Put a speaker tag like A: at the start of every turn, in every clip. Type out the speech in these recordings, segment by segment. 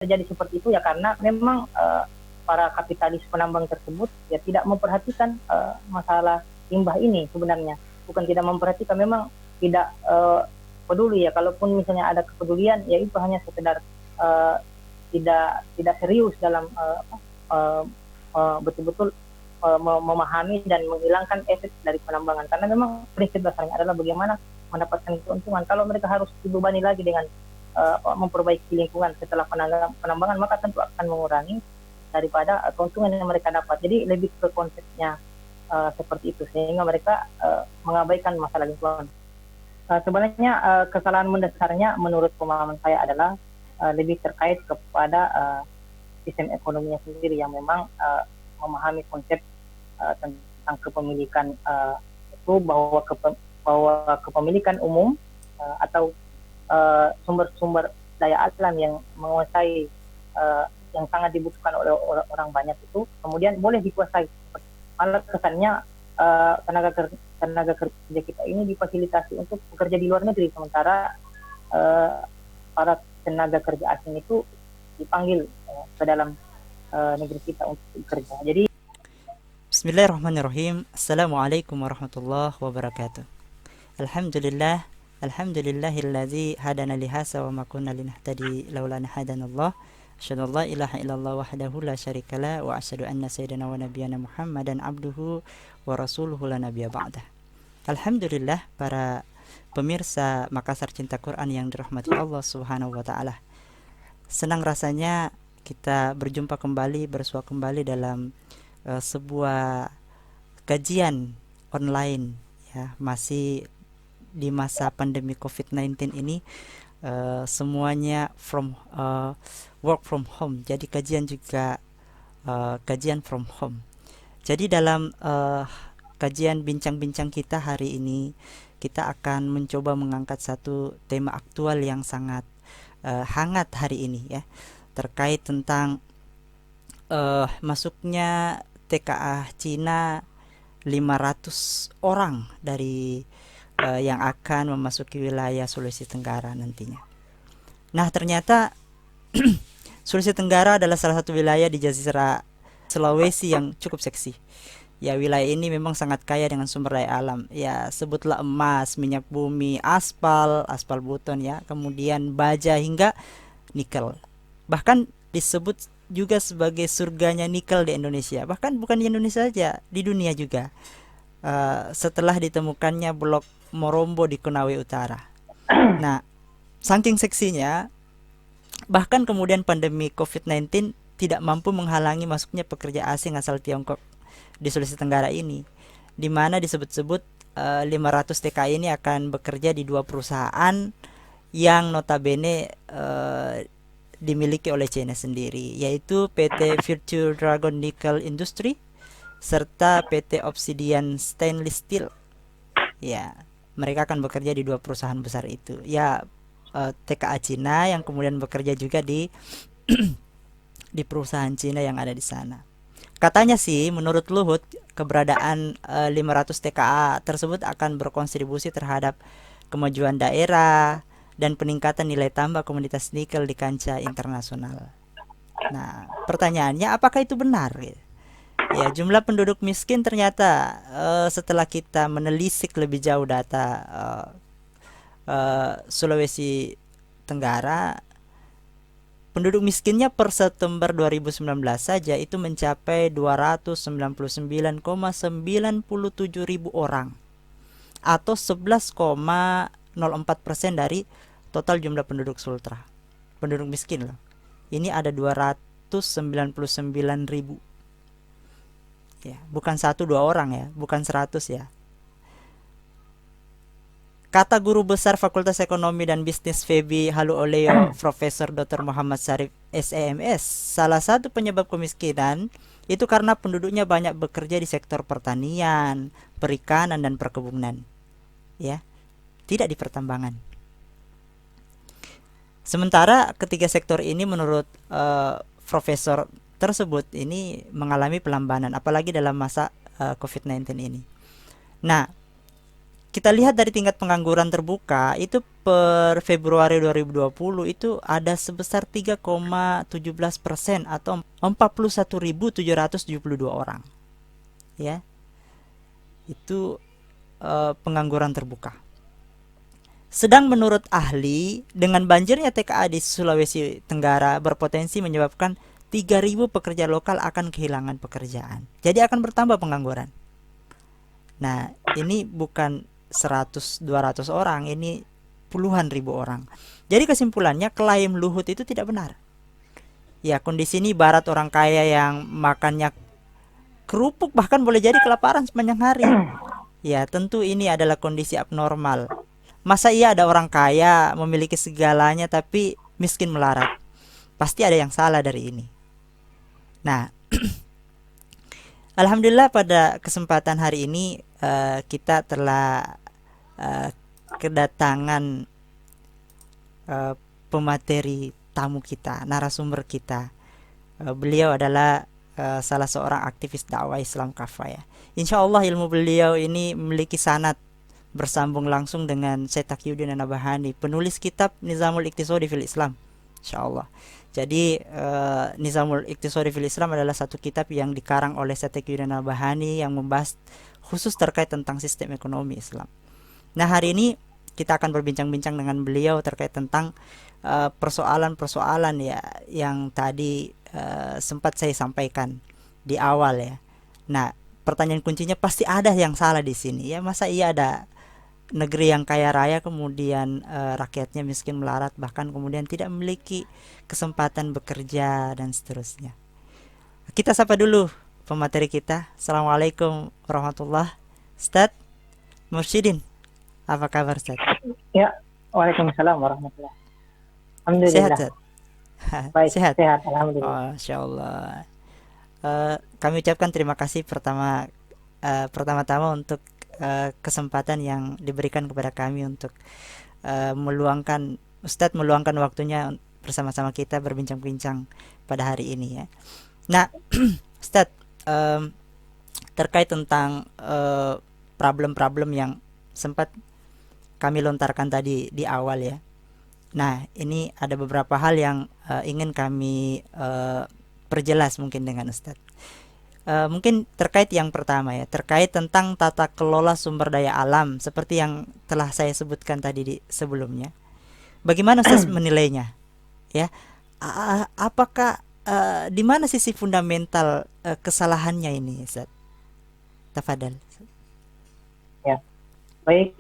A: terjadi seperti itu ya karena memang para kapitalis penambang tersebut ya tidak memperhatikan masalah limbah ini sebenarnya. Bukan tidak memperhatikan, memang tidak peduli ya. Kalaupun misalnya ada kepedulian, ya itu hanya sekedar uh, tidak serius dalam betul-betul memahami dan menghilangkan efek dari penambangan. Karena memang prinsip dasarnya adalah bagaimana mendapatkan keuntungan. Kalau mereka harus dibebani lagi dengan memperbaiki lingkungan setelah penambangan, maka tentu akan mengurangi daripada keuntungan yang mereka dapat. Jadi lebih ke konsepnya seperti itu, sehingga mereka mengabaikan masalah lingkungan. Sebenarnya kesalahan mendasarnya menurut pemahaman saya adalah lebih terkait kepada sistem ekonominya sendiri yang memang memahami konsep tentang kepemilikan itu bahwa kepemilikan umum atau sumber-sumber daya alam yang menguasai yang sangat dibutuhkan oleh orang banyak itu kemudian boleh dikuasai. Malah kesannya tenaga kerja kita ini difasilitasi untuk bekerja di luar negeri, sementara para tenaga kerja asing itu dipanggil ke dalam negeri kita untuk bekerja. Jadi
B: Bismillahirrahmanirrahim. Assalamualaikum warahmatullahi wabarakatuh. Alhamdulillah. Alhamdulillahilladzi hadana lihasa wa ma kunna linahtadi laula an hadanallah. Asyhadu an la ilaha illallah wahdahu la syarikalah wa asyhadu anna sayyidina wa nabiyyana Muhammadan abduhu wa rasuluhu la nabiyya ba'dah. Alhamdulillah, para pemirsa Makassar Cinta Quran yang dirahmati Allah Subhanahu wa taala. Senang rasanya kita berjumpa kembali, bersua kembali dalam sebuah kajian online, ya. Masih di masa pandemi COVID-19 ini, semuanya work from home. Jadi kajian juga kajian from home. Jadi dalam kajian bincang-bincang kita hari ini, kita akan mencoba mengangkat satu tema aktual yang sangat hangat hari ini, ya, terkait tentang masuknya TKA Cina 500 orang dari yang akan memasuki wilayah Sulawesi Tenggara nantinya. Nah, ternyata Sulawesi Tenggara adalah salah satu wilayah di Jazirah Sulawesi yang cukup seksi. Ya, wilayah ini memang sangat kaya dengan sumber daya alam. Ya, sebutlah emas, minyak bumi, aspal buton, ya, kemudian baja hingga nikel. Bahkan disebut juga sebagai surganya nikel di Indonesia. Bahkan bukan di Indonesia saja, di dunia juga. Setelah ditemukannya blok Morombo di Konawe Utara. Nah, saking seksinya, bahkan kemudian pandemi COVID-19 tidak mampu menghalangi masuknya pekerja asing asal Tiongkok di Sulawesi Tenggara ini, di mana disebut-sebut 500 TKI ini akan bekerja di dua perusahaan yang notabene dimiliki oleh China sendiri, yaitu PT Virtue Dragon Nickel Industry serta PT Obsidian Stainless Steel. Ya, mereka akan bekerja di dua perusahaan besar itu. Ya, TKA Cina yang kemudian bekerja juga di perusahaan Cina yang ada di sana. Katanya sih, menurut Luhut, keberadaan 500 TKA tersebut akan berkontribusi terhadap kemajuan daerah dan peningkatan nilai tambah komoditas nikel di kancah internasional. Nah, pertanyaannya apakah itu benar? Ya, jumlah penduduk miskin ternyata setelah kita menelisik lebih jauh data Sulawesi Tenggara, penduduk miskinnya per September 2019 saja itu mencapai 299,97 ribu orang atau 11,04% dari total jumlah penduduk Sultra. Penduduk miskin loh. Ini ada 299 ribu. Ya, bukan 1-2 orang ya, bukan 100 ya. Kata guru besar Fakultas Ekonomi dan Bisnis FEBI Halu Oleo, Profesor Dr. Muhammad Syarif SEMS, salah satu penyebab kemiskinan itu karena penduduknya banyak bekerja di sektor pertanian, perikanan dan perkebunan. Ya, tidak di pertambangan. Sementara ketiga sektor ini menurut profesor tersebut ini mengalami pelambanan, apalagi dalam masa COVID-19 ini. Nah, kita lihat dari tingkat pengangguran terbuka itu per Februari 2020 itu ada sebesar 3,17% atau 41.772 orang, ya. Itu pengangguran terbuka. Sedang menurut ahli, dengan banjirnya TKA di Sulawesi Tenggara berpotensi menyebabkan 3.000 pekerja lokal akan kehilangan pekerjaan. Jadi akan bertambah pengangguran. Nah, ini bukan 100-200 orang, ini puluhan ribu orang. Jadi kesimpulannya klaim Luhut itu tidak benar. Ya, kondisi ini barat orang kaya yang makannya kerupuk bahkan boleh jadi kelaparan sepanjang hari. Ya, tentu ini adalah kondisi abnormal. Masa iya ada orang kaya memiliki segalanya tapi miskin melarat? Pasti ada yang salah dari ini. Nah, alhamdulillah pada kesempatan hari ini kita telah eh, kedatangan eh, pemateri tamu kita, narasumber kita. Beliau adalah salah seorang aktivis dakwah Islam Kafah, ya. Insya Allah ilmu beliau ini memiliki sanad bersambung langsung dengan Syekh Taqiyuddin An-Nabhani, penulis kitab Nizamul Iqtisadi fil Islam. Insyaallah. Jadi Nizamul Iqtisadi fil Islam adalah satu kitab yang dikarang oleh Syekh Taqiyuddin An-Nabhani yang membahas khusus terkait tentang sistem ekonomi Islam. Nah, hari ini kita akan berbincang-bincang dengan beliau terkait tentang persoalan-persoalan ya yang tadi sempat saya sampaikan di awal, ya. Nah, pertanyaan kuncinya pasti ada yang salah di sini, ya. Masa iya ada negeri yang kaya raya kemudian rakyatnya miskin melarat, bahkan kemudian tidak memiliki kesempatan bekerja dan seterusnya. Kita sapa dulu pemateri kita. Assalamualaikum warahmatullah. Ustadz Mursyidin, apa kabar Ustadz?
A: Ya, waalaikumsalam warahmatullahi.
B: Sehat,
A: Alhamdulillah.
B: Ustadz?
A: Baik,
B: Sehat.
A: sehat, alhamdulillah.
B: Oh, Masya Allah. Kami ucapkan terima kasih pertama-tama untuk kesempatan yang diberikan kepada kami untuk meluangkan Ustadz meluangkan waktunya bersama-sama kita berbincang-bincang pada hari ini, ya. Nah, Ustadz, terkait tentang problem-problem yang sempat kami lontarkan tadi di awal, ya. Nah, ini ada beberapa hal yang ingin kami perjelas mungkin dengan Ustadz. Mungkin terkait yang pertama, ya, terkait tentang tata kelola sumber daya alam seperti yang telah saya sebutkan tadi sebelumnya. Bagaimana Ustaz menilainya? Ya, apakah di mana sisi fundamental kesalahannya ini, Ustaz? Tafadhal.
A: Ya, baik.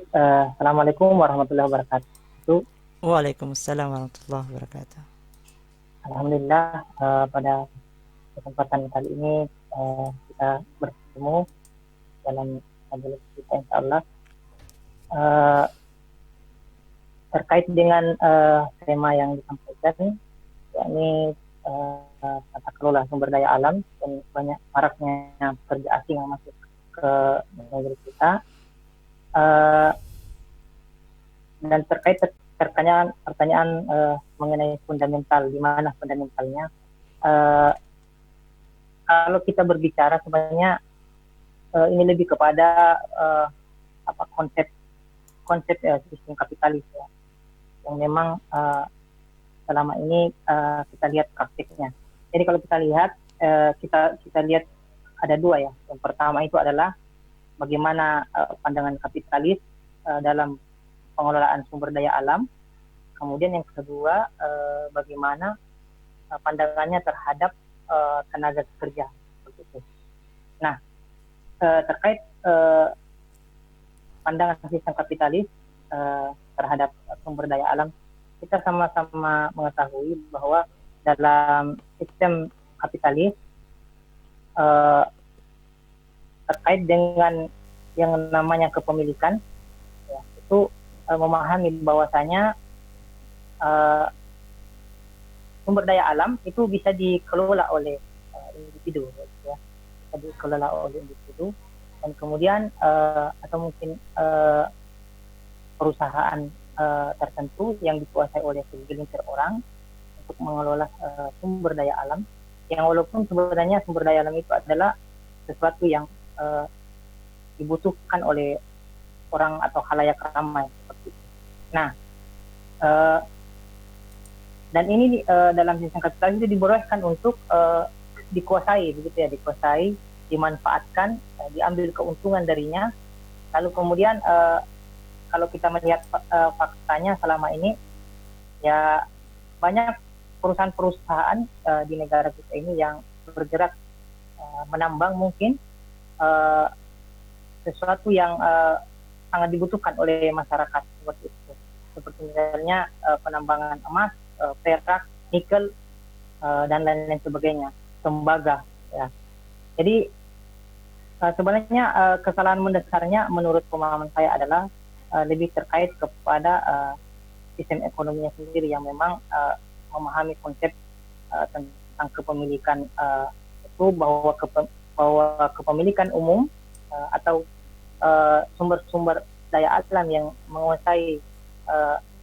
A: Assalamualaikum warahmatullahi wabarakatuh.
B: Waalaikumsalam warahmatullahi wabarakatuh.
A: Alhamdulillah, pada kesempatan kali ini kita bertemu dalam majelis kita, insya Allah, terkait dengan tema yang disampaikan, yakni tata kelola sumber daya alam dan banyak maraknya pekerja asing yang masuk ke negeri kita, dan terkait pertanyaan mengenai fundamental, di mana fundamentalnya. Kalau kita berbicara sebenarnya ini lebih kepada konsep sistem kapitalis, ya, yang memang selama ini kita lihat praktiknya. Jadi kalau kita lihat kita lihat ada dua, ya. Yang pertama itu adalah bagaimana pandangan kapitalis dalam pengelolaan sumber daya alam. Kemudian yang kedua, bagaimana pandangannya terhadap tenaga kerja, begitu. Nah, terkait pandangan sistem kapitalis terhadap sumber daya alam, kita sama-sama mengetahui bahwa dalam sistem kapitalis terkait dengan yang namanya kepemilikan, ya, itu memahami bahwasanya sumber daya alam itu bisa dikelola oleh individu, ya, bisa dikelola oleh individu, dan kemudian atau mungkin perusahaan tertentu yang dikuasai oleh segelintir orang untuk mengelola sumber daya alam, yang walaupun sebenarnya sumber daya alam itu adalah sesuatu yang dibutuhkan oleh orang atau khalayak ramai seperti itu. Nah, uh, dan ini dalam sistem kapitalis itu dibolehkan untuk dikuasai, begitu ya, dikuasai, dimanfaatkan, diambil keuntungan darinya. Lalu kemudian kalau kita melihat faktanya selama ini, ya banyak perusahaan-perusahaan di negara kita ini yang bergerak menambang mungkin uh, sesuatu yang sangat dibutuhkan oleh masyarakat seperti itu. Seperti misalnya penambangan emas, perak, nikel, dan lain-lain sebagainya, tembaga. Ya. Jadi sebenarnya kesalahan mendasarnya menurut pemahaman saya adalah lebih terkait kepada sistem ekonominya sendiri yang memang memahami konsep tentang kepemilikan itu bahwa kepemilikan umum atau sumber-sumber daya alam yang menguasai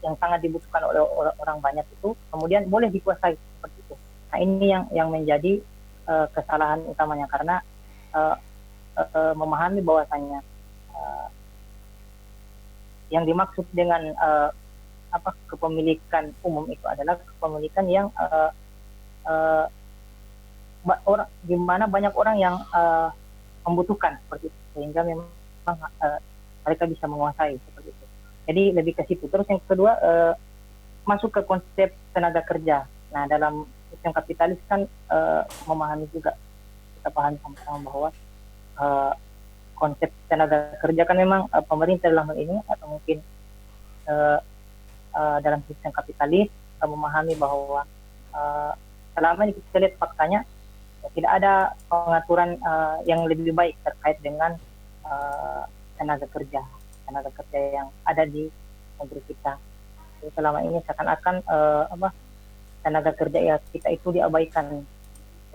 A: yang sangat dibutuhkan oleh orang banyak itu kemudian boleh dikuasai seperti itu. Nah ini yang menjadi kesalahan utamanya karena memahami bahwasannya yang dimaksud dengan kepemilikan umum itu adalah kepemilikan yang di mana banyak orang yang membutuhkan seperti itu sehingga memang mereka bisa menguasai seperti itu. Jadi lebih ke situ. Terus yang kedua masuk ke konsep tenaga kerja. Nah dalam sistem kapitalis kan memahami juga, kita pahami sama-sama bahwa konsep tenaga kerja kan memang pemerintah dalam hal ini atau mungkin dalam sistem kapitalis memahami bahwa selama ini kita lihat faktanya tidak ada pengaturan yang lebih baik terkait dengan tenaga kerja yang ada di negeri kita. Jadi selama ini seakan-akan tenaga kerja ya kita itu diabaikan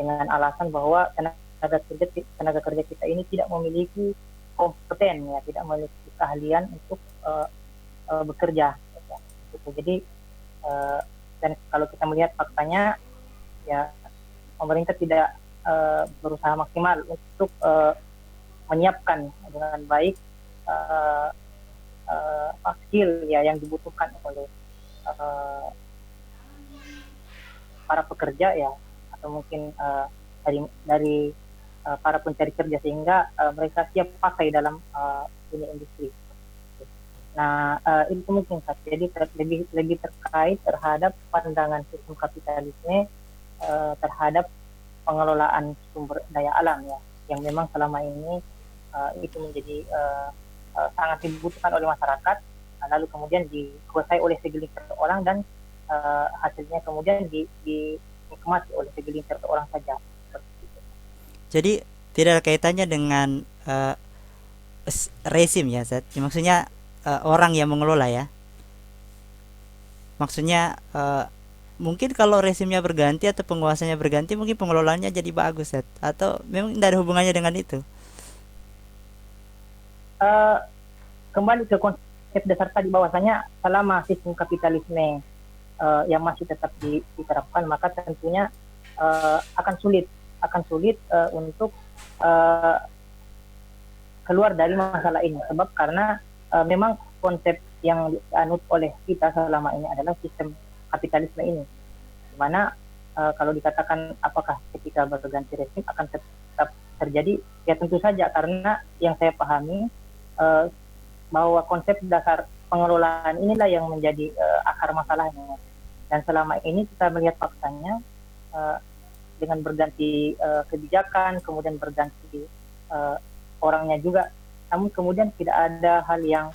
A: dengan alasan bahwa tenaga kerja kita ini tidak memiliki kompeten, ya, tidak memiliki keahlian untuk bekerja. Gitu. Jadi dan kalau kita melihat faktanya, ya pemerintah tidak berusaha maksimal untuk menyiapkan dengan baik skill ya yang dibutuhkan oleh para pekerja ya atau mungkin dari para pencari kerja sehingga mereka siap pakai dalam dunia industri. Nah itu mungkin jadi lebih terkait terhadap pandangan sistem kapitalisme terhadap pengelolaan sumber daya alam ya yang memang selama ini itu menjadi sangat dibutuhkan oleh masyarakat, lalu kemudian dikuasai oleh segelintir orang dan hasilnya kemudian dinikmati oleh segelintir orang saja.
B: Jadi tidak ada kaitannya dengan rezim ya, Zat. Maksudnya orang yang mengelola ya. Maksudnya mungkin kalau rezimnya berganti atau penguasanya berganti mungkin pengelolaannya jadi bagus, Zat. Atau memang tidak ada hubungannya dengan itu.
A: Kembali ke konsep dasar tadi bahwasanya selama sistem kapitalisme yang masih tetap diterapkan maka tentunya akan sulit untuk keluar dari masalah ini sebab karena memang konsep yang dianut oleh kita selama ini adalah sistem kapitalisme ini, dimana kalau dikatakan apakah ketika berganti rezim akan tetap terjadi, ya tentu saja karena yang saya pahami bahwa konsep dasar pengelolaan inilah yang menjadi akar masalahnya dan selama ini kita melihat faktanya dengan berganti kebijakan kemudian berganti orangnya juga, namun kemudian tidak ada hal yang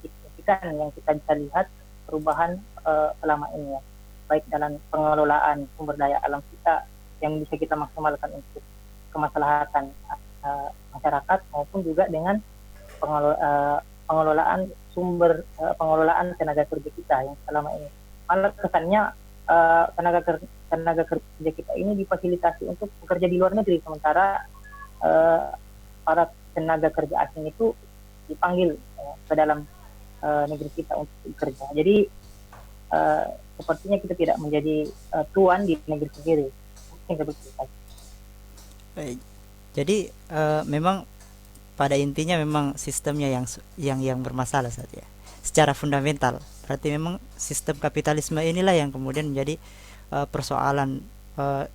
A: signifikan yang kita bisa lihat perubahan selama ini ya, baik dalam pengelolaan sumber daya alam kita yang bisa kita maksimalkan untuk kemaslahatan masyarakat maupun juga dengan pengelolaan pengelolaan tenaga kerja kita yang selama ini malah kesannya tenaga kerja kita ini difasilitasi untuk bekerja di luar negeri sementara para tenaga kerja asing itu dipanggil ke dalam negeri kita untuk bekerja. Jadi sepertinya kita tidak menjadi tuan di negeri sendiri. Mungkin begitu.
B: Baik. Jadi memang pada intinya memang sistemnya yang bermasalah saja secara fundamental. Berarti memang sistem kapitalisme inilah yang kemudian menjadi persoalan eh,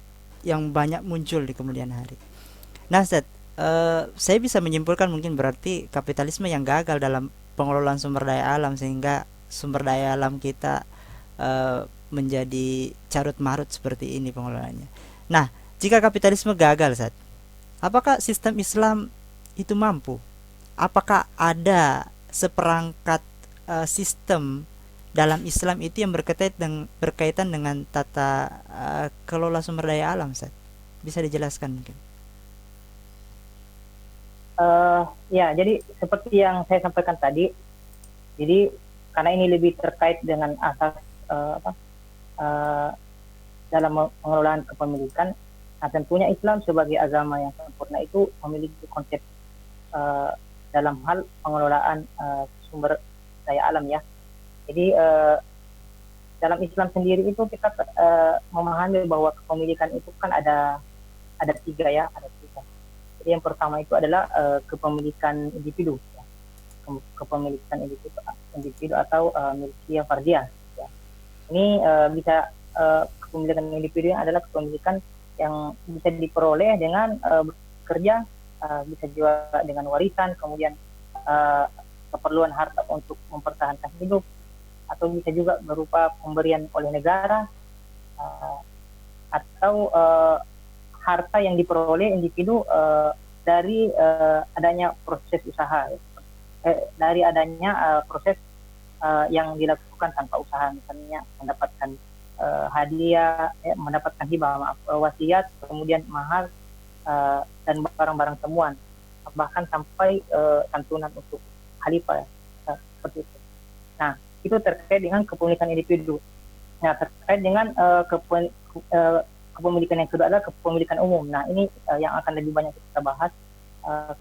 B: yang banyak muncul di kemudian hari. Nah, Ustaz, saya bisa menyimpulkan mungkin berarti kapitalisme yang gagal dalam pengelolaan sumber daya alam sehingga sumber daya alam kita menjadi carut marut seperti ini pengelolaannya. Nah, jika kapitalisme gagal, Ustaz, apakah sistem Islam itu mampu? Apakah ada seperangkat sistem dalam Islam itu yang berkaitan dengan tata kelola sumber daya alam, Ustaz? Bisa dijelaskan mungkin?
A: Ya, jadi seperti yang saya sampaikan tadi, jadi karena ini lebih terkait dengan asas uh, dalam pengelolaan kepemilikan, nah tentunya Islam sebagai agama yang sempurna itu memiliki konsep uh, dalam hal pengelolaan sumber daya alam ya. Jadi dalam Islam sendiri itu kita memahami bahwa kepemilikan itu kan ada tiga ya, ada tiga. Jadi yang pertama itu adalah kepemilikan individu, ya. Kepemilikan individu atau milkiyah fardiyah. Ya. Ini bisa kepemilikan individu yang adalah kepemilikan yang bisa diperoleh dengan bekerja, bisa juga dengan warisan, kemudian keperluan harta untuk mempertahankan hidup, atau bisa juga berupa pemberian oleh negara, atau harta yang diperoleh individu dari adanya proses usaha, dari adanya proses yang dilakukan tanpa usaha, misalnya mendapatkan hadiah, mendapatkan hibah, wasiat, kemudian mahar, dan barang-barang temuan, bahkan sampai santunan untuk khalifah, seperti itu. Nah, itu terkait dengan kepemilikan individu. Nah, terkait dengan kepemilikan yang kedua adalah kepemilikan umum. Nah, ini yang akan lebih banyak kita bahas,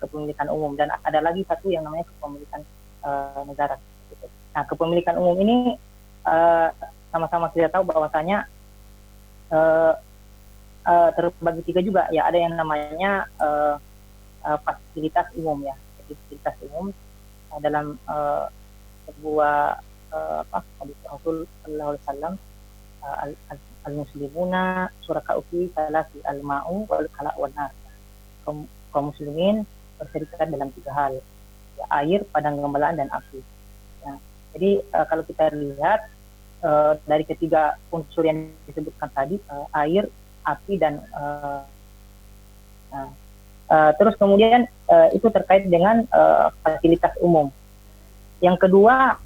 A: kepemilikan umum. Dan ada lagi satu yang namanya kepemilikan negara. Gitu. Nah, kepemilikan umum ini sama-sama kita tahu bahwasanya terbagi tiga juga. Ya, ada yang namanya fasilitas umum ya. Jadi, fasilitas umum dalam sebuah hadis Rasul sallallahu alaihi wasallam, al-muslimuna syuraka'u fi salasi al-ma'u wal khala' wan nar. Kaum muslimin berserikat dalam tiga hal, ya, air, padang gembalaan, dan api. Ya. Jadi kalau kita lihat dari ketiga unsur yang disebutkan tadi, air, api, dan terus kemudian itu terkait dengan fasilitas umum. Yang kedua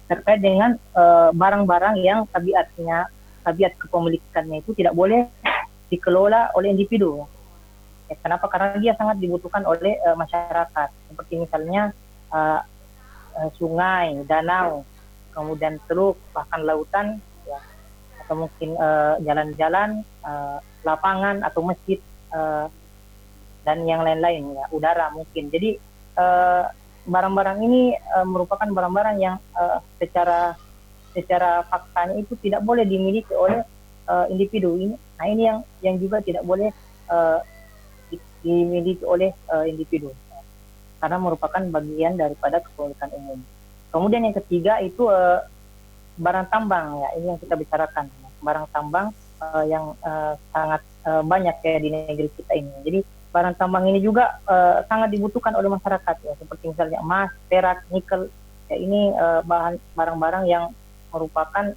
A: terkait dengan barang-barang yang tabiat kepemilikannya itu tidak boleh dikelola oleh individu. Ya, kenapa? Karena dia sangat dibutuhkan oleh masyarakat. Seperti misalnya sungai, danau, kemudian teluk, bahkan lautan, ya, atau mungkin jalan-jalan, lapangan atau masjid, dan yang lain-lain, ya, udara mungkin. Jadi barang-barang ini merupakan barang-barang yang secara faktanya itu tidak boleh dimiliki oleh individu ini. Nah, ini yang juga tidak boleh dimiliki oleh individu, karena merupakan bagian daripada kepemilikan umum. Kemudian yang ketiga itu barang tambang, ya, ini yang kita bicarakan, barang tambang yang sangat banyak ya di negeri kita ini. Jadi barang tambang ini juga sangat dibutuhkan oleh masyarakat, ya, seperti misalnya emas, perak, nikel. Ya, ini barang-barang yang merupakan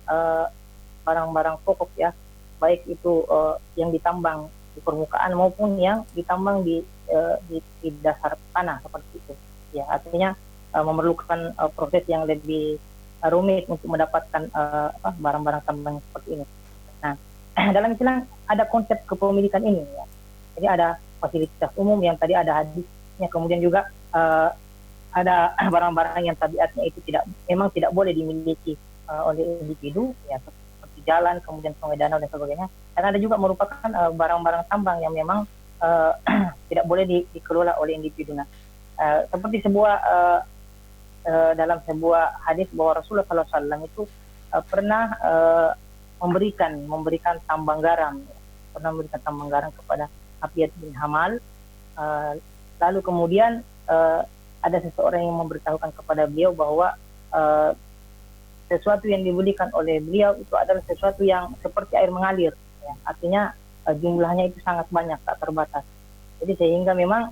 A: barang-barang pokok, ya, baik itu yang ditambang di permukaan maupun yang ditambang di dasar tanah, seperti itu. Ya, artinya memerlukan proses yang lebih rumit untuk mendapatkan barang-barang tambang seperti ini. Nah, dalam Islam ada konsep kepemilikan ini, ya. Jadi ada fasilitas umum yang tadi ada hadisnya, kemudian juga ada barang-barang yang tabiatnya itu memang tidak boleh dimiliki oleh individu, ya, seperti jalan, kemudian sungai, danau, dan sebagainya. Dan ada juga merupakan barang-barang tambang yang memang tidak boleh dikelola oleh individu. Nah, seperti dalam sebuah hadis bahwa Rasulullah SAW itu pernah memberikan tambang garam, kepada Abiyad bin Hamal lalu kemudian ada seseorang yang memberitahukan kepada beliau bahwa eh, sesuatu yang diberikan oleh beliau itu adalah sesuatu yang seperti air mengalir, ya. Artinya jumlahnya itu sangat banyak, tak terbatas. Jadi sehingga memang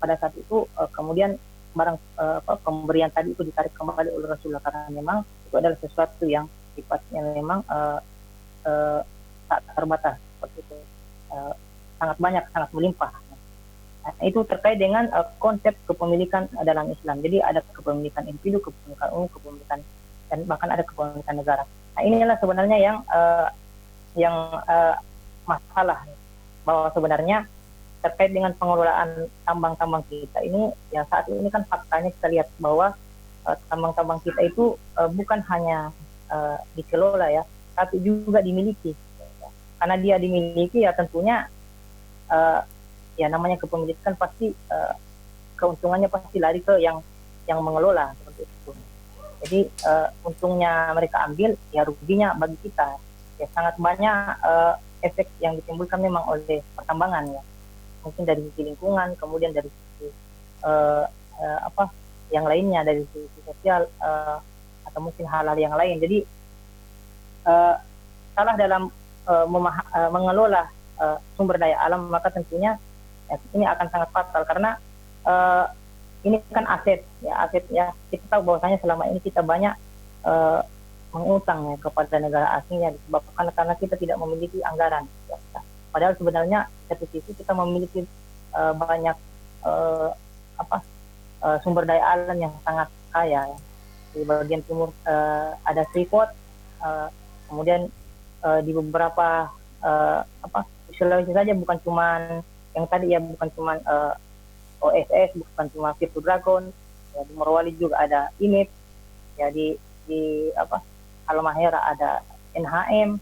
A: pada saat itu kemudian barang pemberian tadi itu ditarik kembali oleh Rasulullah, karena memang itu adalah sesuatu yang sifatnya memang uh, tak terbatas seperti itu, uh, sangat banyak, sangat melimpah. Nah, itu terkait dengan konsep kepemilikan dalam Islam. Jadi ada kepemilikan individu, kepemilikan umum, kepemilikan, dan bahkan ada kepemilikan negara. Nah, inilah sebenarnya yang masalah, bahwa sebenarnya terkait dengan pengelolaan tambang-tambang kita ini, ya saat ini kan faktanya kita lihat bahwa tambang-tambang kita itu bukan hanya dikelola, ya, tapi juga dimiliki. Karena dia dimiliki, ya tentunya ya namanya kepemilikan pasti keuntungannya pasti lari ke yang mengelola seperti itu. Jadi untungnya mereka ambil, ya ruginya bagi kita. Ya sangat banyak efek yang ditimbulkan memang oleh pertambangan, ya. Mungkin dari sisi lingkungan, kemudian dari sisi apa yang lainnya, dari sisi sosial, atau mungkin hal-hal yang lain. Jadi salah dalam mengelola sumber daya alam, maka tentunya ya, ini akan sangat fatal, karena ini kan aset, ya kita tahu bahwasanya selama ini kita banyak mengutang, ya, kepada negara asing, ya, disebabkan karena kita tidak memiliki anggaran, ya. Padahal sebenarnya satu sisi kita memiliki banyak sumber daya alam yang sangat kaya, ya. Di bagian timur ada Freeport, kemudian di beberapa di Sulawesi saja, bukan cuman yang tadi, ya, bukan cuman OSS, bukan cuma Virtu Dragon, ya, di Morowali juga ada IMIP, ya, di Halmahera ada NHM,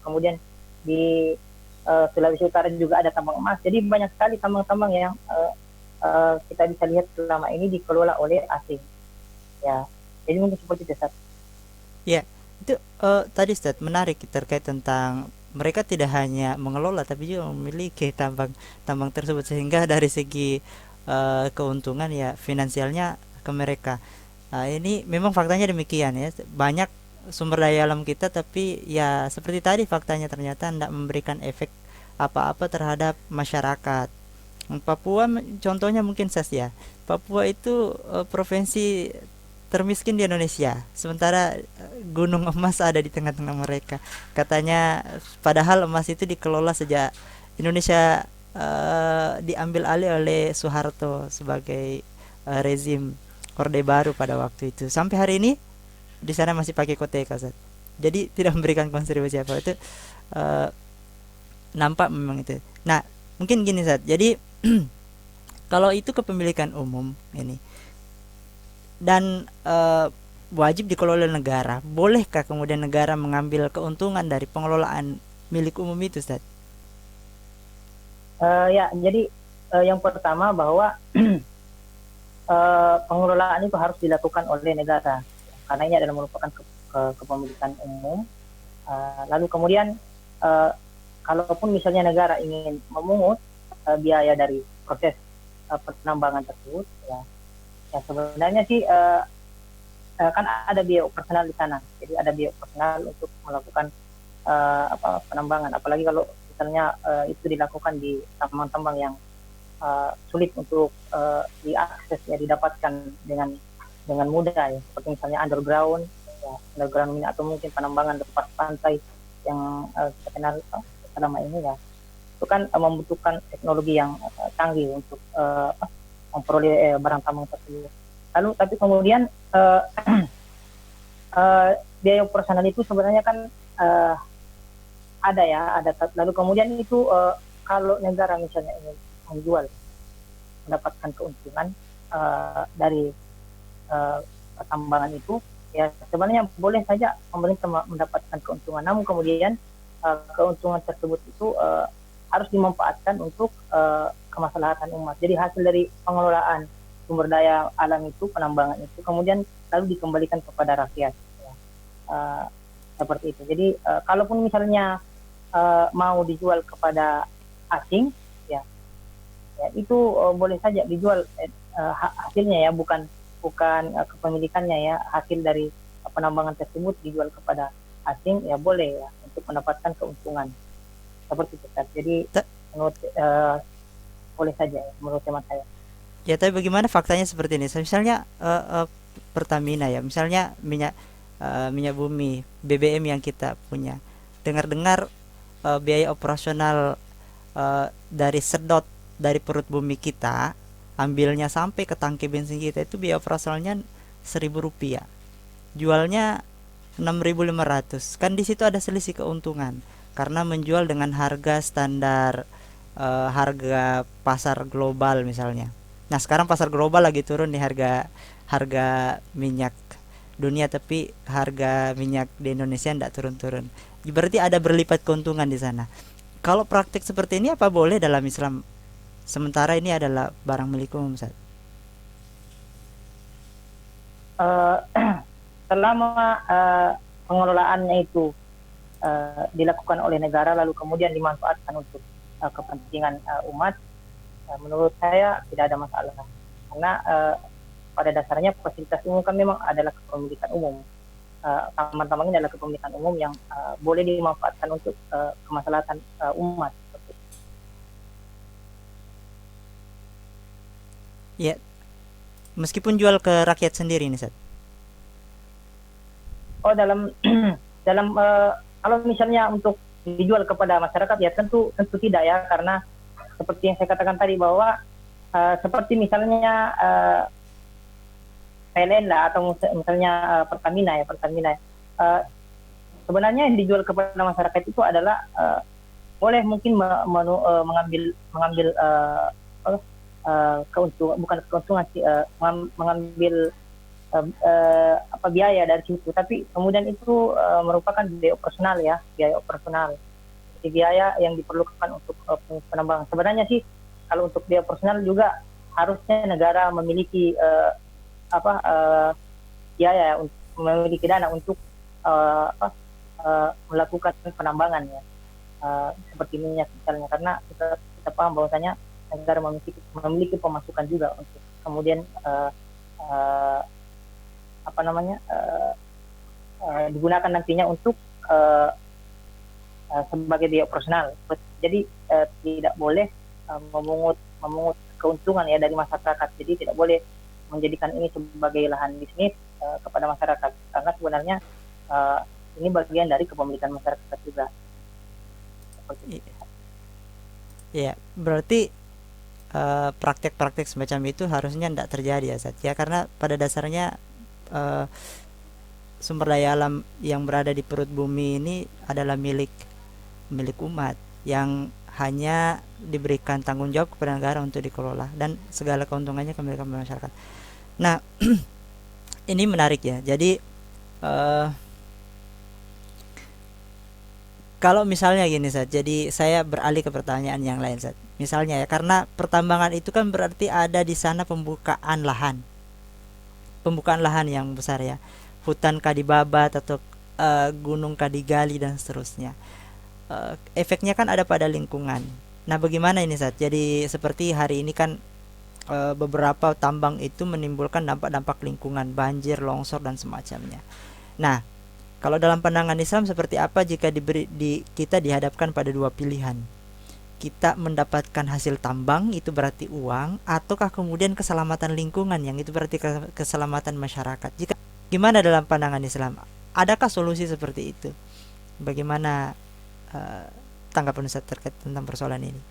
A: kemudian di Sulawesi Utara juga ada tambang emas. Jadi banyak sekali tambang-tambang yang kita bisa lihat selama ini dikelola oleh asing, ya. Jadi mungkin seperti itu, Sat.
B: Ya, itu tadi Ustaz menarik terkait tentang mereka tidak hanya mengelola tapi juga memiliki tambang tambang tersebut, sehingga dari segi keuntungan ya finansialnya ke mereka. Nah, ini memang faktanya demikian ya. Banyak sumber daya alam kita tapi ya seperti tadi faktanya ternyata tidak memberikan efek apa-apa terhadap masyarakat. Papua contohnya mungkin ya. Papua itu provinsi termiskin di Indonesia. Sementara gunung emas ada di tengah-tengah mereka. Katanya padahal emas itu dikelola sejak Indonesia diambil alih oleh Soeharto sebagai rezim Orde Baru pada waktu itu. Sampai hari ini di sana masih pakai koteka, Ustaz. Jadi tidak memberikan kontribusi apa itu eh, nampak memang itu. Nah, mungkin gini, Ustaz. Jadi kalau itu kepemilikan umum ini dan wajib dikelola negara, bolehkah kemudian negara mengambil keuntungan dari pengelolaan milik umum itu, Ustaz?
A: Ya, jadi yang pertama bahwa pengelolaan itu harus dilakukan oleh negara, karena ini adalah merupakan kepemilikan umum. Lalu kemudian kalaupun misalnya negara ingin memungut biaya dari proses penambangan tersebut, ya, ya sebenarnya sih kan ada biaya operasional di sana. Jadi ada biaya operasional untuk melakukan penambangan, apalagi kalau misalnya itu dilakukan di tambang-tambang yang sulit untuk diakses, ya, didapatkan dengan mudah, ya, seperti misalnya underground, ya, underground ini, atau mungkin penambangan lepas pantai yang kita kenal selama ini, ya, itu kan membutuhkan teknologi yang canggih untuk memperoleh barang tambang tersebut. Lalu tapi kemudian biaya operasional itu sebenarnya kan ada, ya, ada. Lalu kemudian itu kalau negara misalnya ingin menjual, mendapatkan keuntungan dari pertambangan itu, ya sebenarnya boleh saja pemerintah mendapatkan keuntungan, namun kemudian keuntungan tersebut itu harus dimanfaatkan untuk kemaslahatan umat. Jadi hasil dari pengelolaan sumber daya alam itu, penambangan itu, kemudian lalu dikembalikan kepada rakyat, ya. Seperti itu. Jadi kalaupun misalnya mau dijual kepada asing, ya, ya itu boleh saja dijual hasilnya ya, bukan bukan kepemilikannya ya, hasil dari penambangan tersebut dijual kepada asing ya boleh ya untuk mendapatkan keuntungan seperti itu Ustaz. Jadi
B: Ta-
A: menurut boleh saja ya, menurut teman saya.
B: Ya, tapi bagaimana faktanya seperti ini? Misalnya Pertamina ya, misalnya minyak bumi, BBM yang kita punya. Dengar-dengar biaya operasional dari sedot dari perut bumi kita, ambilnya sampai ke tangki bensin kita itu biaya operasionalnya Rp1.000. Jualnya 6.500. Kan di situ ada selisih keuntungan karena menjual dengan harga standar harga pasar global misalnya. Nah, sekarang pasar global lagi turun nih harga harga minyak dunia, tapi harga minyak di Indonesia tidak turun-turun. Berarti ada berlipat keuntungan di sana. Kalau praktik seperti ini apa boleh dalam Islam? Sementara ini adalah barang milik umum, Ustaz.
A: Eh, Selama pengelolaannya itu dilakukan oleh negara lalu kemudian dimanfaatkan untuk kepentingan umat, menurut saya tidak ada masalah karena pada dasarnya fasilitas umum kan memang adalah kepemilikan umum. Taman-taman ini adalah kepemilikan umum yang boleh dimanfaatkan untuk kemaslahatan umat.
B: Ya, meskipun jual ke rakyat sendiri nih, Ustaz.
A: Oh dalam dalam kalau misalnya untuk dijual kepada masyarakat ya tentu tentu tidak ya, karena seperti yang saya katakan tadi bahwa seperti misalnya PLN lah atau misalnya Pertamina ya Pertamina sebenarnya yang dijual kepada masyarakat itu adalah boleh mungkin mengambil mengambil keuntungan, bukan keuntungan sih, mengambil apa biaya dari situ, tapi kemudian itu merupakan biaya operasional ya, biaya operasional. Jadi biaya yang diperlukan untuk penambangan. Sebenarnya sih kalau untuk biaya operasional juga harusnya negara memiliki apa biaya untuk memiliki dana untuk melakukan penambangan ya, seperti minyak misalnya, karena kita paham bahwasanya negara memiliki pemasukan juga untuk kemudian uh, apa namanya digunakan nantinya untuk sebagai biaya operasional. Jadi tidak boleh memungut memungut keuntungan ya dari masyarakat. Jadi tidak boleh menjadikan ini sebagai lahan bisnis kepada masyarakat, karena sebenarnya uh, ini bagian dari kepemilikan masyarakat juga.
B: I- Ya, berarti praktek-praktek semacam itu harusnya tidak terjadi ya, Ustaz. Ya, karena pada dasarnya eh, sumber daya alam yang berada di perut bumi ini adalah milik milik umat yang hanya diberikan tanggung jawab kepada negara untuk dikelola dan segala keuntungannya kembali ke masyarakat. Nah, ini menarik ya. Jadi eh, kalau misalnya gini Sat, jadi saya beralih ke pertanyaan yang lain Sat. Misalnya ya, karena pertambangan itu kan berarti ada di sana pembukaan lahan yang besar ya, hutan kah dibabat atau gunung kah digali dan seterusnya. Efeknya kan ada pada lingkungan. Nah, bagaimana ini Sat? Jadi seperti hari ini kan beberapa tambang itu menimbulkan dampak-dampak lingkungan, banjir, longsor dan semacamnya. Nah, kalau dalam pandangan Islam seperti apa jika kita dihadapkan pada dua pilihan? Kita mendapatkan hasil tambang itu berarti uang, ataukah kemudian keselamatan lingkungan yang itu berarti keselamatan masyarakat? Jika gimana dalam pandangan Islam? Adakah solusi seperti itu? Bagaimana eh, tanggapan Ustaz terkait tentang persoalan ini?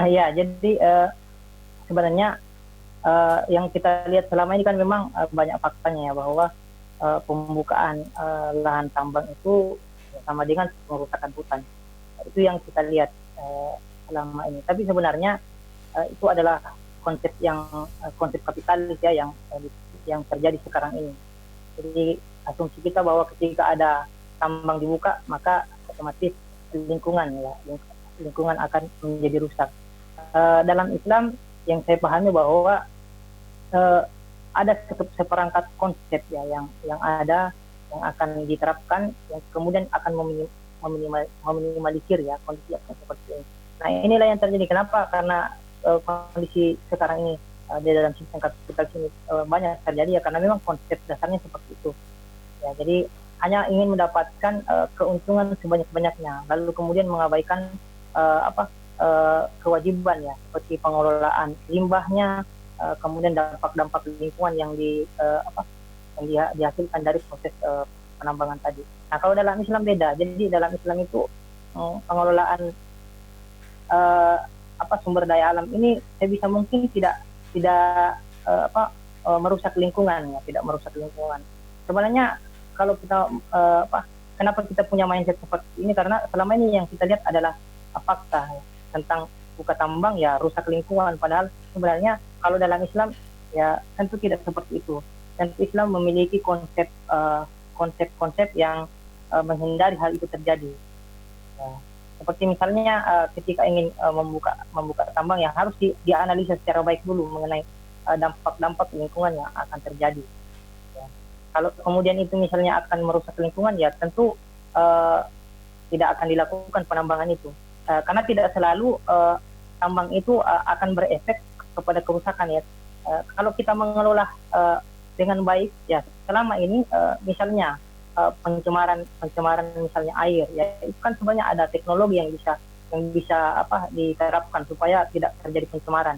A: Ya, jadi sebenarnya yang kita lihat selama ini kan memang banyak faktanya ya bahwa pembukaan lahan tambang itu sama dengan pengerusakan hutan. Itu yang kita lihat selama ini. Tapi sebenarnya itu adalah konsep kapitalis ya yang terjadi sekarang ini. Jadi asumsi kita bahwa ketika ada tambang dibuka maka otomatis lingkungan ya lingkungan akan menjadi rusak. Dalam Islam yang saya pahami bahwa uh, ada seperangkat konsep ya yang ada yang akan diterapkan yang kemudian akan meminimalisir ya kondisi yang seperti ini. Nah, inilah yang terjadi. Kenapa? Karena kondisi sekarang ini di dalam sistem kapitalis ini banyak terjadi ya karena memang konsep dasarnya seperti itu. Ya, jadi hanya ingin mendapatkan keuntungan sebanyak-banyaknya, lalu kemudian mengabaikan kewajiban ya seperti pengelolaan limbahnya, kemudian dampak-dampak lingkungan yang dihasilkan dari proses penambangan tadi. Nah, kalau dalam Islam beda. Jadi dalam Islam itu pengelolaan uh, sumber daya alam ini sebisa mungkin tidak merusak lingkungan ya, tidak merusak lingkungan. Sebenarnya kalau kita kenapa kita punya mindset seperti ini, karena selama ini yang kita lihat adalah fakta ya, tentang buka tambang ya rusak lingkungan, padahal sebenarnya kalau dalam Islam ya tentu tidak seperti itu. Dan Islam memiliki konsep-konsep yang menghindari hal itu terjadi. Ya. Seperti misalnya ketika ingin membuka tambang ya harus dianalisa secara baik dulu mengenai dampak-dampak lingkungan yang akan terjadi. Ya. Kalau kemudian itu misalnya akan merusak lingkungan ya tentu tidak akan dilakukan penambangan itu. Karena tidak selalu tambang itu akan berefek kepada kerusakan ya. Kalau kita mengelola dengan baik ya selama ini misalnya pencemaran misalnya air ya itu kan sebenarnya ada teknologi yang bisa diterapkan supaya tidak terjadi pencemaran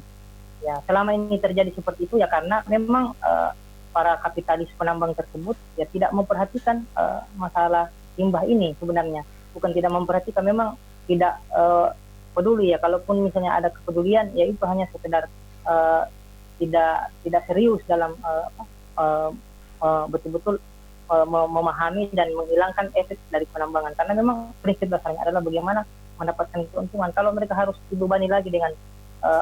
A: ya. Selama ini terjadi seperti itu ya karena memang para kapitalis penambang tersebut ya tidak memperhatikan masalah limbah ini. Sebenarnya bukan tidak memperhatikan, memang tidak peduli ya. Kalaupun misalnya ada kepedulian ya itu hanya sekedar tidak serius dalam betul-betul memahami dan menghilangkan efek dari penambangan, karena memang prinsip dasarnya adalah bagaimana mendapatkan keuntungan. Kalau mereka harus dibebani lagi dengan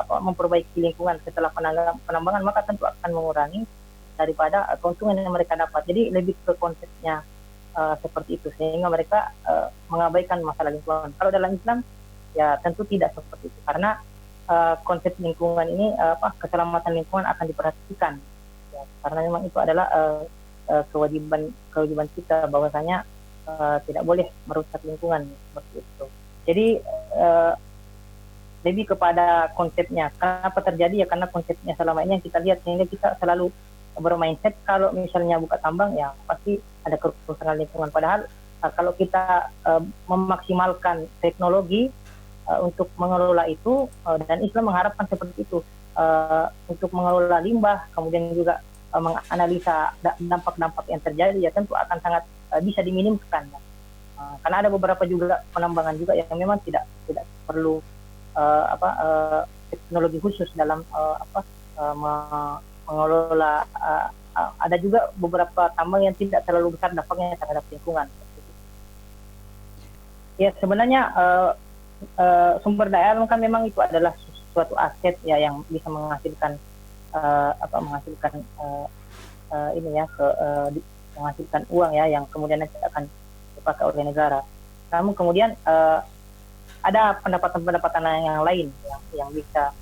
A: memperbaiki lingkungan setelah penambangan, maka tentu akan mengurangi daripada keuntungan yang mereka dapat. Jadi lebih ke konsepnya seperti itu, sehingga mereka mengabaikan masalah lingkungan. Kalau dalam Islam ya tentu tidak seperti itu, karena konsep lingkungan ini keselamatan lingkungan akan diperhatikan ya, karena memang itu adalah kewajiban kita, bahwasanya tidak boleh merusak lingkungan seperti itu. Jadi lebih kepada konsepnya. Kenapa terjadi ya karena konsepnya selama ini yang kita lihat, sehingga kita selalu bermindset kalau misalnya buka tambang ya pasti ada kerusakan lingkungan. Padahal kalau kita memaksimalkan teknologi untuk mengelola itu, dan Islam mengharapkan seperti itu, untuk mengelola limbah, kemudian juga menganalisa dampak-dampak yang terjadi ya tentu akan sangat bisa diminimkan ya. Karena ada beberapa juga penambangan juga yang memang tidak perlu teknologi khusus dalam mengelola. Ada juga beberapa tambang yang tidak terlalu besar dampaknya terhadap lingkungan. Ya sebenarnya sumber daya alam kan memang itu adalah suatu aset ya yang bisa menghasilkan menghasilkan uang ya yang kemudian nanti akan dipakai oleh negara. Namun kemudian ada pendapatan-pendapatan yang lain yang bisa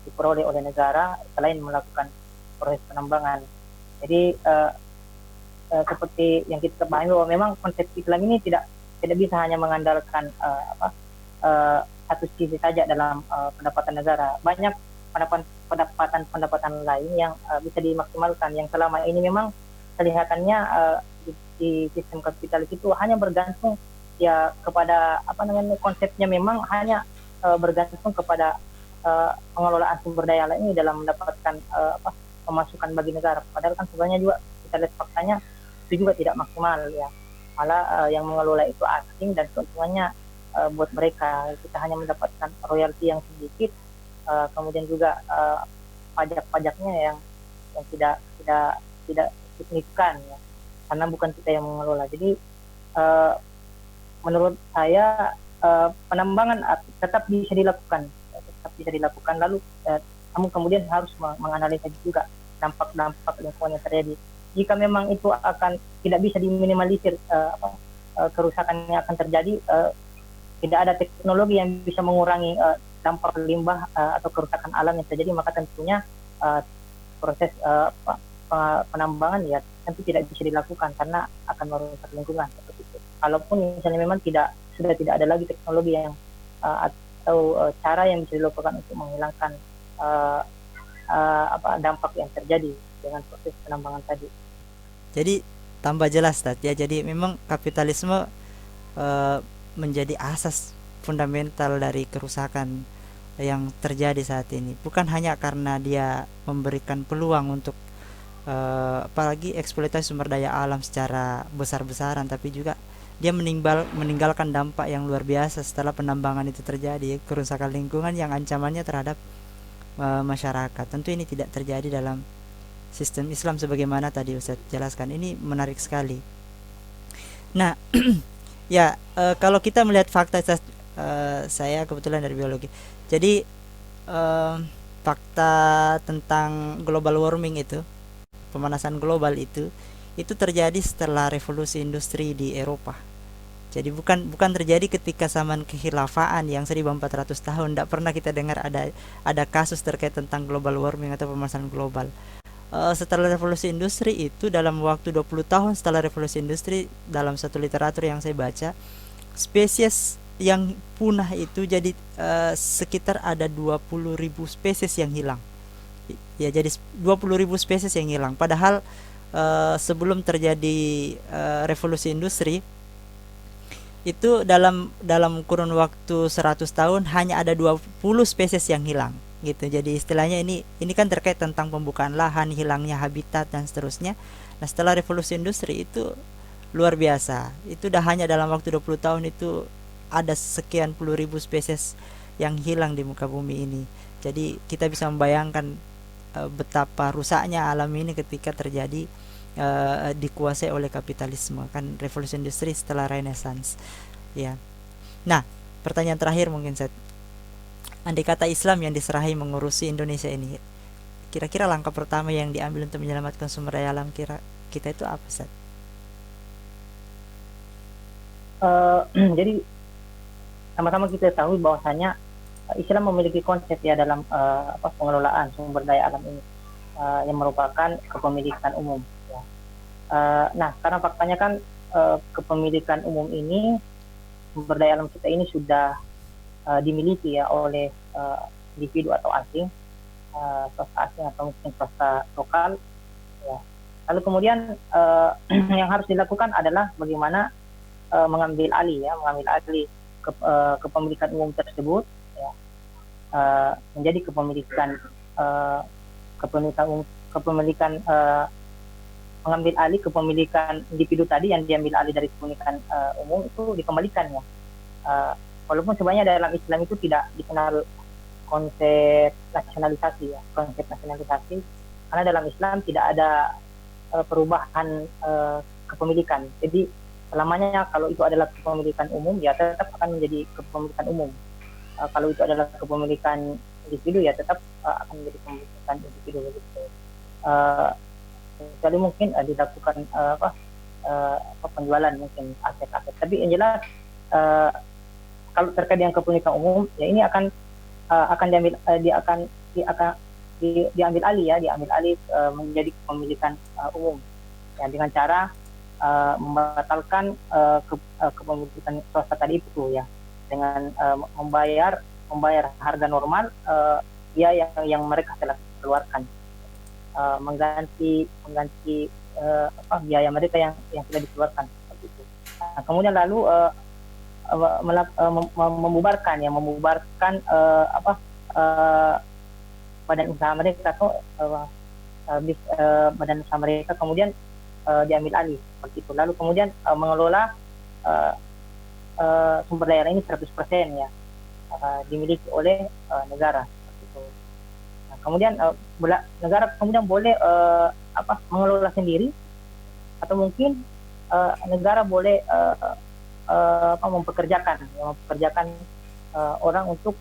A: diperoleh oleh negara selain melakukan proses penambangan. Jadi seperti yang kita pahami bahwa memang konsep Islam ini tidak bisa hanya mengandalkan satu sisi saja dalam pendapatan negara. Banyak pendapatan lain yang bisa dimaksimalkan, yang selama ini memang kelihatannya di sistem kapitalis itu hanya bergantung ya kepada konsepnya memang hanya bergantung kepada pengelolaan sumber daya alam ini dalam mendapatkan pemasukan bagi negara. Padahal kan sebenarnya juga kita lihat faktanya itu juga tidak maksimal ya. Malah yang mengelola itu asing dan keuntungannya buat mereka. Kita hanya mendapatkan royalti yang sedikit, kemudian juga pajak-pajaknya yang tidak signifikan ya, karena bukan kita yang mengelola. Jadi menurut saya penambangan tetap bisa dilakukan, lalu namun kemudian harus menganalisa juga dampak-dampak lingkungan yang terjadi. Jika memang itu akan tidak bisa diminimalisir kerusakan yang akan terjadi, tidak ada teknologi yang bisa mengurangi dampak limbah atau kerusakan alam yang terjadi, maka tentunya proses penambangan ya tentu tidak bisa dilakukan karena akan merusak lingkungan seperti itu. Kalaupun misalnya memang sudah tidak ada lagi teknologi yang atau cara yang bisa dilakukan untuk menghilangkan uh, dampak yang terjadi dengan proses penambangan tadi.
B: Jadi tambah jelas Tat ya. Jadi memang kapitalisme eh, menjadi asas fundamental dari kerusakan yang terjadi saat ini. Bukan hanya karena dia memberikan peluang untuk apalagi eksploitasi sumber daya alam secara besar-besaran, tapi juga dia meninggalkan dampak yang luar biasa setelah penambangan itu terjadi, kerusakan lingkungan yang ancamannya terhadap masyarakat. Tentu ini tidak terjadi dalam sistem Islam sebagaimana tadi Ustaz jelaskan. Ini menarik sekali. Nah, ya kalau kita melihat fakta, saya kebetulan dari biologi. Jadi eh, fakta tentang global warming itu, pemanasan global itu terjadi setelah revolusi industri di Eropa. Jadi bukan terjadi ketika zaman kekhilafaan yang 1400 tahun. Tidak pernah kita dengar ada kasus terkait tentang global warming atau pemanasan global. Setelah revolusi industri itu, dalam waktu 20 tahun setelah revolusi industri, dalam satu literatur yang saya baca, spesies yang punah itu jadi sekitar ada 20.000 spesies yang hilang. Ya, jadi 20.000 spesies yang hilang. Padahal sebelum terjadi revolusi industri itu, dalam kurun waktu 100 tahun hanya ada 20 spesies yang hilang gitu. Jadi istilahnya ini kan terkait tentang pembukaan lahan, hilangnya habitat dan seterusnya. Nah, setelah revolusi industri itu luar biasa. Itu dah hanya dalam waktu 20 tahun itu ada sekian puluh ribu spesies yang hilang di muka bumi ini. Jadi kita bisa membayangkan betapa rusaknya alam ini ketika terjadi dikuasai oleh kapitalisme, kan revolusi industri setelah renaissance ya. Nah, pertanyaan terakhir mungkin Seth, andai kata Islam yang diserahi mengurusi Indonesia ini, kira-kira langkah pertama yang diambil untuk menyelamatkan sumber daya alam kita itu apa Seth?
A: Jadi sama-sama kita tahu bahwasanya Islam memiliki konsep ya dalam pengelolaan sumber daya alam ini, yang merupakan kepemilikan umum. Ya. Nah, karena faktanya kan kepemilikan umum ini, sumber daya alam kita ini sudah dimiliki ya oleh individu atau asing, swasta asing atau mungkin swasta lokal. Ya. Lalu kemudian yang harus dilakukan adalah bagaimana mengambil alih kepemilikan umum tersebut ya, menjadi mengambil alih kepemilikan individu tadi yang diambil alih dari kepemilikan umum itu dikembalikan ya. Walaupun sebenarnya dalam Islam itu tidak dikenal konsep nasionalisasi ya, karena dalam Islam tidak ada perubahan kepemilikan. Jadi selamanya kalau itu adalah kepemilikan umum ya tetap akan menjadi kepemilikan umum. Kalau itu adalah kepemilikan individu ya tetap akan menjadi kepemilikan individu begitu. Kecuali mungkin dilakukan penjualan mungkin aset-aset. Tapi yang jelas kalau terkait dengan kepemilikan umum ya ini akan diambil alih menjadi kepemilikan umum ya, dengan cara membatalkan kepemilikan swasta tadi itu ya, dengan membayar harga normal yang mereka telah keluarkan, mengganti biaya mereka yang sudah dikeluarkan seperti itu. Nah, kemudian lalu membubarkan badan usaha mereka atau badan usaha mereka, kemudian diambil alih seperti itu. Lalu kemudian mengelola sumber daya ini 100% ya, dimiliki oleh negara seperti itu. Nah, kemudian negara kemudian boleh mengelola sendiri, atau mungkin negara boleh mempekerjakan orang untuk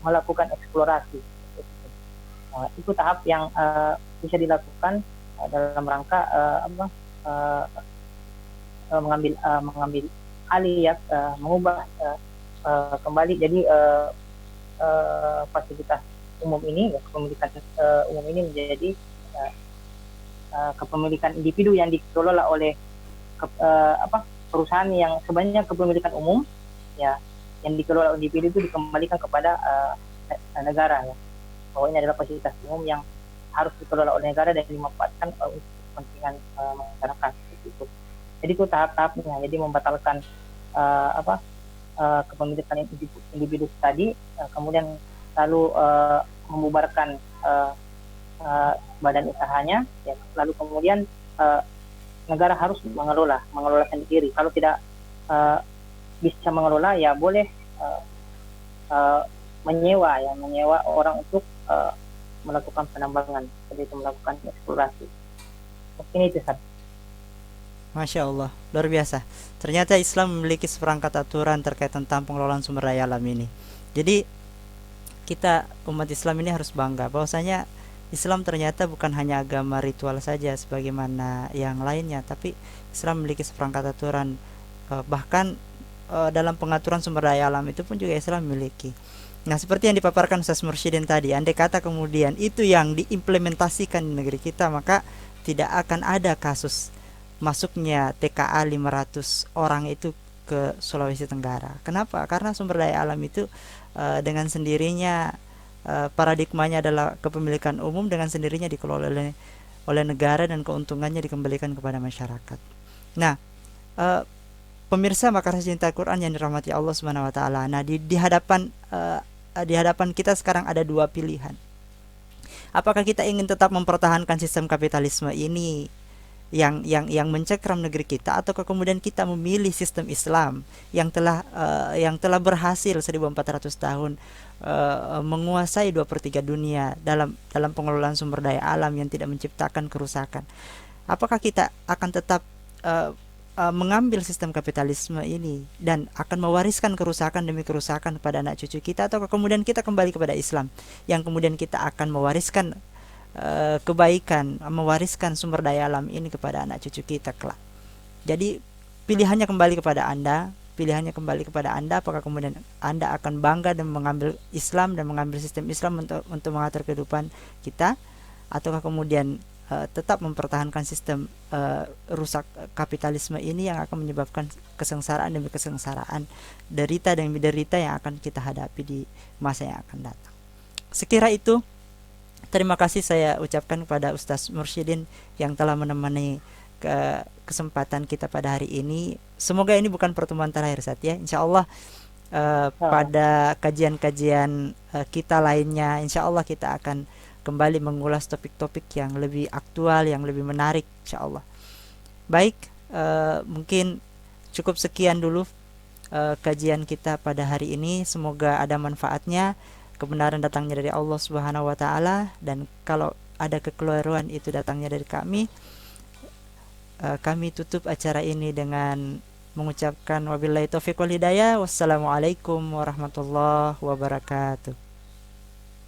A: melakukan eksplorasi. Itu tahap yang bisa dilakukan dalam rangka mengambil alih ya, mengubah kembali jadi fasilitas umum ini ya, kepemilikan umum ini menjadi kepemilikan individu yang dikelola oleh perusahaan yang sebenarnya kepemilikan umum ya, yang dikelola individu itu dikembalikan kepada negara ya. Bahwa ini adalah fasilitas umum yang harus dikelola oleh negara dan dimanfaatkan untuk kepentingan masyarakat itu. Jadi itu tahap-tahapnya. Jadi membatalkan kepemilikan individu tadi, kemudian lalu membubarkan badan usahanya, ya, lalu kemudian negara harus mengelola sendiri. Kalau tidak bisa mengelola, ya boleh menyewa orang untuk melakukan penambangan, seperti itu, melakukan eksplorasi. Mungkin itu, Sat.
B: Masya Allah, luar biasa. Ternyata Islam memiliki seperangkat aturan terkait tentang pengelolaan sumber daya alam ini. Jadi kita umat Islam ini harus bangga bahwasanya Islam ternyata bukan hanya agama ritual saja sebagaimana yang lainnya, tapi Islam memiliki seperangkat aturan. Bahkan dalam pengaturan sumber daya alam itu pun juga Islam memiliki. Nah, seperti yang dipaparkan Ustaz Mursyidin tadi, andai kata kemudian itu yang diimplementasikan di negeri kita, maka tidak akan ada kasus masuknya TKA 500 orang itu ke Sulawesi Tenggara. Kenapa? Karena sumber daya alam itu dengan sendirinya paradigmanya adalah kepemilikan umum, dengan sendirinya dikelola oleh negara dan keuntungannya dikembalikan kepada masyarakat. Nah, pemirsa Makassar Cinta Quran yang dirahmati Allah Subhanahu wa taala. Nah, di hadapan kita sekarang ada dua pilihan. Apakah kita ingin tetap mempertahankan sistem kapitalisme ini yang mencekram negeri kita, ataukah kemudian kita memilih sistem Islam yang telah berhasil 1400 tahun menguasai 2/3 dunia dalam pengelolaan sumber daya alam yang tidak menciptakan kerusakan. Apakah kita akan tetap mengambil sistem kapitalisme ini dan akan mewariskan kerusakan demi kerusakan kepada anak cucu kita, atau kemudian kita kembali kepada Islam yang kemudian kita akan mewariskan kebaikan, mewariskan sumber daya alam ini kepada anak cucu kita kelak. Jadi pilihannya kembali kepada Anda, apakah kemudian Anda akan bangga dan mengambil Islam dan mengambil sistem Islam untuk mengatur kehidupan kita, ataukah kemudian tetap mempertahankan sistem rusak kapitalisme ini yang akan menyebabkan kesengsaraan demi kesengsaraan, derita demi derita yang akan kita hadapi di masa yang akan datang. Sekira itu, terima kasih saya ucapkan kepada Ustaz Mursyidin yang telah menemani kesempatan kita pada hari ini. Semoga ini bukan pertemuan terakhir, Sat, ya. Insya Allah pada kajian-kajian kita lainnya, insya Allah kita akan kembali mengulas topik-topik yang lebih aktual, yang lebih menarik, insya Allah. Baik, mungkin cukup sekian dulu kajian kita pada hari ini. Semoga ada manfaatnya. Kebenaran datangnya dari Allah Subhanahu wa taala, dan kalau ada kekeliruan itu datangnya dari kami. Kami tutup acara ini dengan mengucapkan wabillahi taufiq wal hidayah. Wassalamualaikum warahmatullahi wabarakatuh.